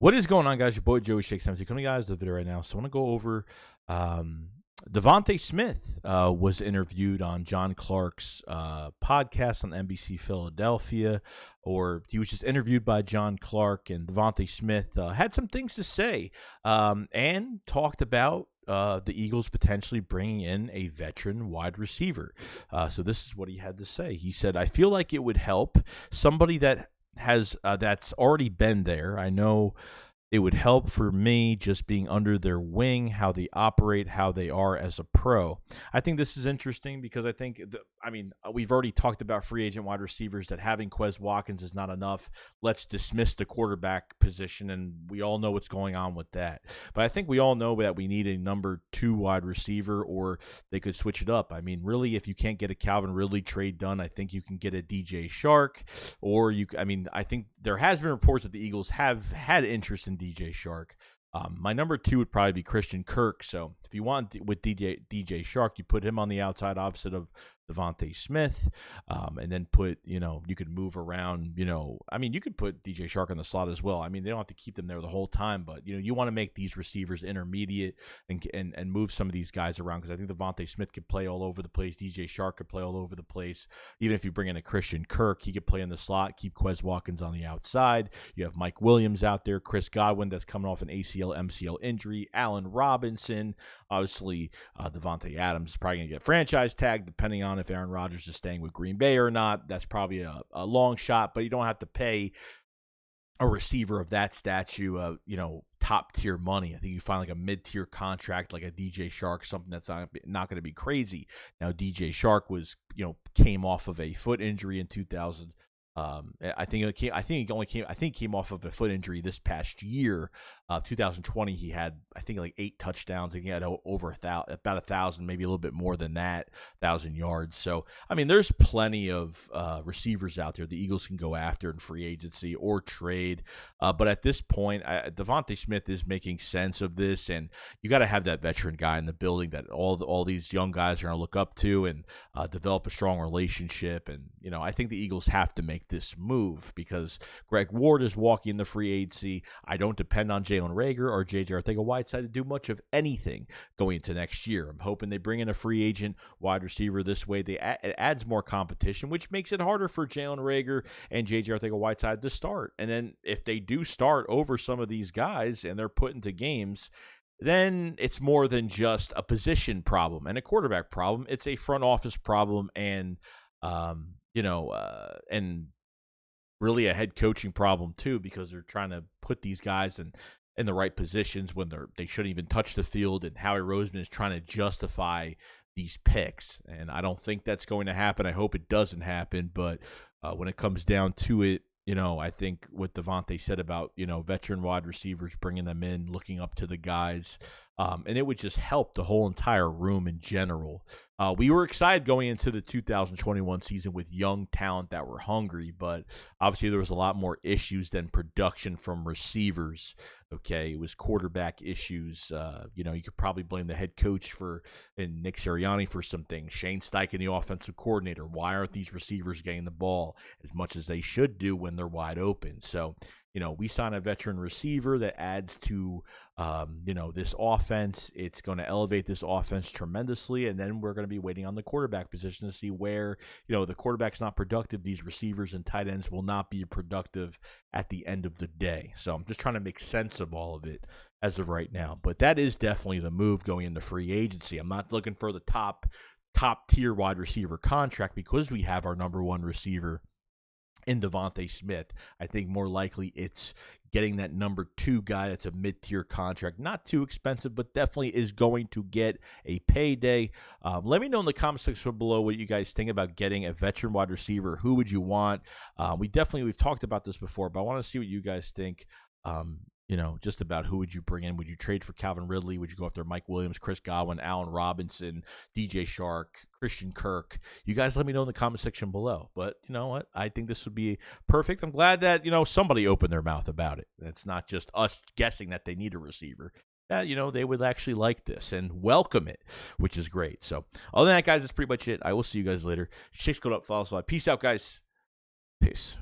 What is going on, guys? Your boy Joey Shakes Times. Coming, guys, to the video right now. So I want to go over Devonta Smith was interviewed on John Clark's podcast on NBC Philadelphia, or he was just interviewed by John Clark, and Devonta Smith had some things to say and talked about the Eagles potentially bringing in a veteran wide receiver. So this is what he had to say. He said, "I feel like it would help somebody that has that's already been there. I know it would help for me just being under their wing, how they operate, how they are as a pro." I think this is interesting because I think, we've already talked about free agent wide receivers, that having Quez Watkins is not enough. Let's dismiss the quarterback position, and we all know what's going on with that. But I think we all know that we need a number 2 wide receiver, or they could switch it up. I mean, really, if you can't get a Calvin Ridley trade done, I think you can get a DJ Shark, or I think there has been reports that the Eagles have had interest in DJ Shark. My number 2 would probably be Christian Kirk. So if you want with DJ Shark, you put him on the outside opposite of Devonta Smith, and then you could move around, you could put DJ Shark in the slot as well. I mean, they don't have to keep them there the whole time, but, you want to make these receivers intermediate and move some of these guys around, because I think Devonta Smith could play all over the place. DJ Shark could play all over the place. Even if you bring in a Christian Kirk, he could play in the slot, keep Quez Watkins on the outside. You have Mike Williams out there, Chris Godwin that's coming off an ACL, MCL injury, Allen Robinson, obviously Devontae Adams is probably going to get franchise tagged, depending on if Aaron Rodgers is staying with Green Bay or not. That's probably a long shot, but you don't have to pay a receiver of that stature, top tier money. I think you find like a mid tier contract, like a DJ Shark, something that's not going to be crazy. Now, DJ Shark came off of a foot injury in 2000. I think he came off of a foot injury this past year. 2020, he had, I think, like 8 touchdowns. I think he had over about 1,000, maybe a little bit more than that, 1,000 yards. So, there's plenty of receivers out there the Eagles can go after in free agency or trade. But at this point, Devonta Smith is making sense of this, and you got to have that veteran guy in the building that all these young guys are going to look up to and develop a strong relationship. And, I think the Eagles have to make this move because Greg Ward is walking in the free agency. I don't depend on Jalen Reagor or J.J. Arcega-Whiteside to do much of anything going into next year. I'm hoping they bring in a free agent wide receiver this way. It adds more competition, which makes it harder for Jalen Reagor and J.J. Arcega-Whiteside to start. And then if they do start over some of these guys and they're put into games, then it's more than just a position problem and a quarterback problem. It's a front office problem and and really a head coaching problem too, because they're trying to put these guys in the right positions when they shouldn't even touch the field, and Howie Roseman is trying to justify these picks, and I don't think that's going to happen. I hope it doesn't happen, but when it comes down to it, I think what Devonta said about, veteran wide receivers, bringing them in, looking up to the guys, and it would just help the whole entire room in general. We were excited going into the 2021 season with young talent that were hungry, but obviously there was a lot more issues than production from receivers. Okay, it was quarterback issues. You could probably blame the head coach and Nick Sirianni for some things. Shane Steichen, the offensive coordinator. Why aren't these receivers getting the ball as much as they should do when they're wide open? So, we sign a veteran receiver that adds to, this offense. It's going to elevate this offense tremendously, and then we're going to be waiting on the quarterback position to see where, the quarterback's not productive. These receivers and tight ends will not be productive at the end of the day. So I'm just trying to make sense of all of it as of right now. But that is definitely the move going into free agency. I'm not looking for the top tier wide receiver contract because we have our number 1 receiver in Devonta Smith. I think more likely it's getting that number 2 guy that's a mid-tier contract, not too expensive, but definitely is going to get a payday. Let me know in the comment section below what you guys think about getting a veteran wide receiver. Who would you want? We've talked about this before, but I want to see what you guys think. Just about who would you bring in? Would you trade for Calvin Ridley? Would you go after Mike Williams, Chris Godwin, Allen Robinson, DJ Shark, Christian Kirk? You guys let me know in the comment section below. But you know what? I think this would be perfect. I'm glad that, somebody opened their mouth about it. It's not just us guessing that they need a receiver. They would actually like this and welcome it, which is great. So other than that, guys, that's pretty much it. I will see you guys later. SHAKESQUAD up, follow us live. Peace out, guys. Peace.